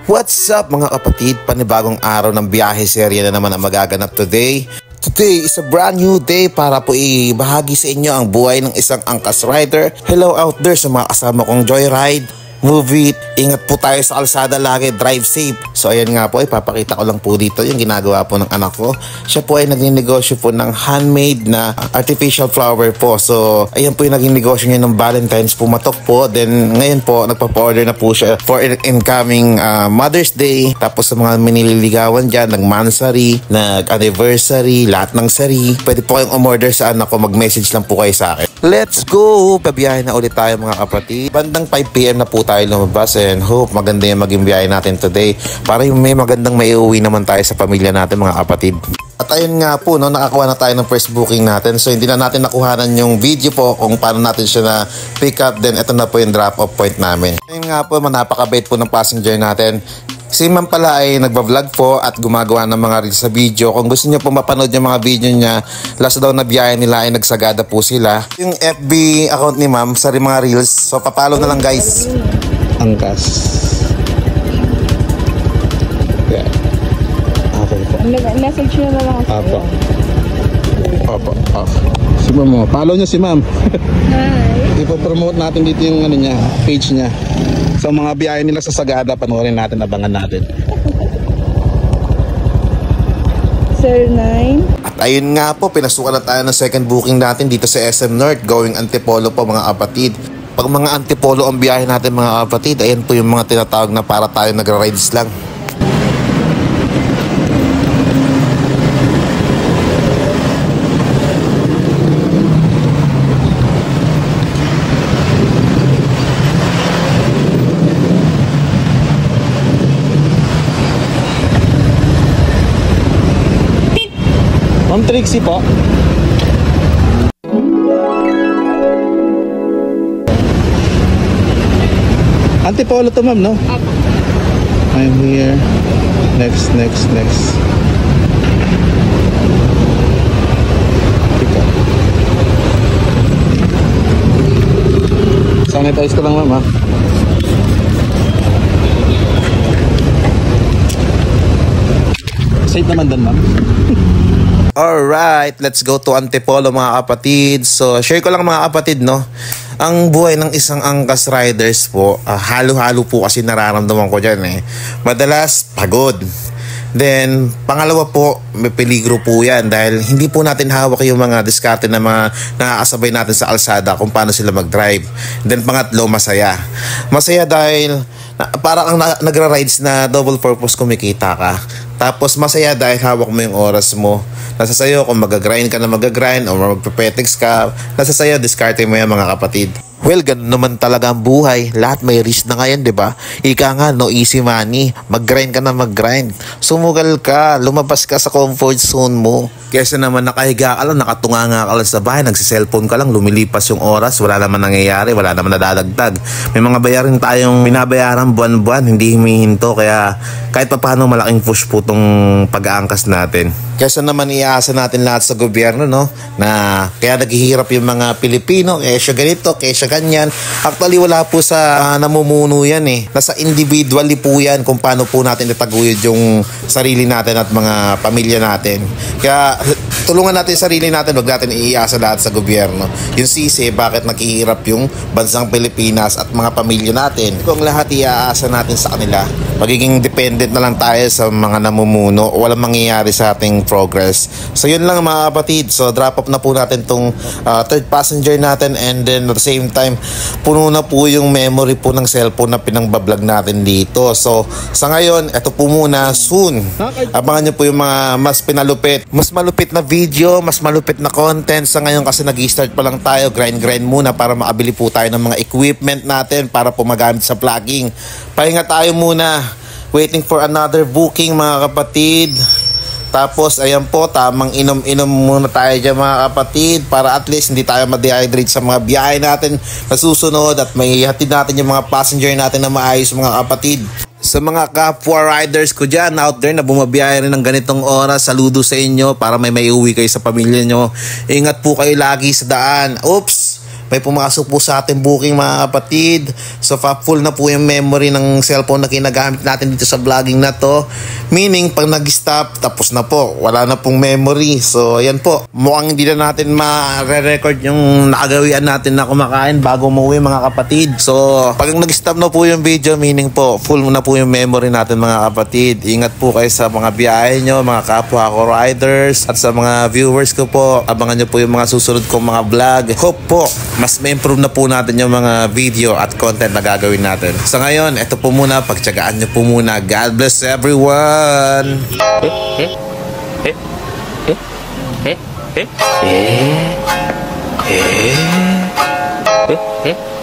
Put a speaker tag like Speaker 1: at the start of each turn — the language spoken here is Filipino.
Speaker 1: What's up mga kapatid? Panibagong araw ng biyahe serye na naman ang magaganap today. Today is a brand new day para po ibahagi sa inyo ang buhay ng isang angkas rider. Hello out there sa mga kasama kong joyride. Move it. Ingat po tayo sa kalsada lagi. Drive safe. So ayan nga po, ipapakita ko lang po dito yung ginagawa po ng anak ko. Siya po ay nagninegosyo po ng handmade na artificial flower po. So ayan po yung naging negosyo niya ng Valentine's pumatok po. Then ngayon po nagpapa-order na po siya for incoming Mother's Day. Tapos sa mga minililigawan dyan, nag-mansary, nag-anniversary, lahat ng sari. Pwede po kayong umorder sa anak ko. Mag-message lang po kayo sa akin. Let's go! Pabiyahe na ulit tayo mga kapatid. Bandang 5 PM na po tayo lumabas and hope maganda yung maging biyahe natin today para yung may magandang maiuwi naman tayo sa pamilya natin mga kapatid. At ayun nga po, no, nakakuha na tayo ng first booking natin. So hindi na natin nakuhanan yung video po kung paano natin siya na pick up. Then ito na po yung drop off point namin. Ayun nga po, napakabait po ng passenger natin. Si ma'am pala ay nagbablog po at gumagawa ng mga reels sa video. Kung gusto niyo po mapanood yung mga video niya, last daw na biyahe nila ay nagsagada po sila. Yung FB account ni ma'am, sari mga reels. So papalo na lang guys. Angkas. Yeah. Okay po.
Speaker 2: Message nyo na lang ako.
Speaker 1: Opo. Si ma'am mo. Follow niyo si ma'am.
Speaker 2: Hi.
Speaker 1: Ipo-promote natin dito yung ano niya, page niya. So mga biyahe nila sa Sagada, panoorin natin, abangan natin.
Speaker 2: Sir 9.
Speaker 1: At ayun nga po, pinasukan na tayo ng second booking natin dito sa SM North, going Antipolo po mga kapatid. Pag mga Antipolo ang biyahe natin mga kapatid, ayan po yung mga tinatawag na para tayo nagra-rides lang. Ma'am Trixie po. Antipolo to ma'am, no?
Speaker 2: Apo.
Speaker 1: I'm here. Next. Sanitize ko lang ma'am ha. Safe naman doon ma'am. Alright, let's go to Antipolo mga kapatid. So, share ko lang mga kapatid, no? Ang buhay ng isang angkas riders po, halo-halo po kasi nararamdaman ko dyan eh. Madalas, pagod. Then, pangalawa po, may peligro po yan dahil hindi po natin hawak yung mga diskarte na mga nakakasabay natin sa kalsada kung paano sila mag-drive. Then, pangatlo, masaya. Masaya dahil parang nagra-rides na double purpose kumikita ka. Tapos masaya dahil hawak mo yung oras mo. Nasa sayo kung mag-grind ka na mag-grind o mag-petex ka. Nasa sayo, diskarte mo yan mga kapatid. Well, ganun naman talaga ang buhay. Lahat may risk na ngayon, di ba? Ika nga, no easy money. Mag-grind ka na mag-grind. Sumugal ka, lumabas ka sa comfort zone mo. Kesa naman nakahiga ka lang, nakatunganga ka lang sa bahay, nagsiselfone ka lang, lumilipas yung oras, wala naman nangyayari, wala naman nadadagdag. May mga bayarin tayong binabayaran buwan-buwan, hindi humihinto. Kaya kahit pa paano malaking push po tong pag-aangkas natin. Kesa naman iasa natin lahat sa gobyerno, no? Na kaya naghihirap yung mga Pilipino, kesyo ganito, kesyo ganyan. Actually, wala po sa namumuno yan eh. Nasa individually po yan kung paano po natin itaguyod yung sarili natin at mga pamilya natin. Kaya tulungan natin sarili natin, wag natin iasa lahat sa gobyerno. Yung sisi, bakit naghihirap yung bansang Pilipinas at mga pamilya natin. Kung lahat iaasa natin sa kanila, magiging dependent na lang tayo sa mga namumuno, walang mangyayari sa ating progress. So yun lang mga kapatid. So drop off na po natin tong third passenger natin and then at the same time puno na po yung memory po ng cellphone na pinangbablog natin dito. So sa ngayon, eto po muna, soon abangan nyo po yung mga mas malupit na video, mas malupit na content. Sa ngayon kasi nag-start pa lang tayo, grind muna para makabili po tayo ng mga equipment natin para po magamit sa vlogging. Pahinga tayo muna, waiting for another booking mga kapatid. Tapos ayan po, tamang inom-inom muna tayo dyan mga kapatid para at least hindi tayo ma-dehydrate sa mga biyahe natin na susunod at may hatid natin yung mga passenger natin na maayos mga kapatid. Sa mga kapwa riders ko dyan out there na bumabiyahe rin ng ganitong oras, saludo sa inyo para may maiuwi kayo sa pamilya nyo. Ingat po kayo lagi sa daan. Oops! may pumasok po sa ating booking mga kapatid. So full na po yung memory ng cellphone na kinagamit natin dito sa vlogging na to. Meaning pag nag-stop, tapos na po, wala na pong memory. So ayan po, mukhang hindi na natin ma-record yung nakagawian natin na kumakain bago umuwi mga kapatid. So pag nag-stop na po yung video, meaning po full na po yung memory natin mga kapatid. Ingat po kayo sa mga biyahe nyo, mga kapwa ko riders, at sa mga viewers ko po. Abangan nyo po yung mga susunod kong mga vlog. Hope po mas ma-improve na po natin yung mga video at content na gagawin natin. So ngayon, ito po muna, pagtsagaan nyo po muna. God bless everyone!
Speaker 3: Eh?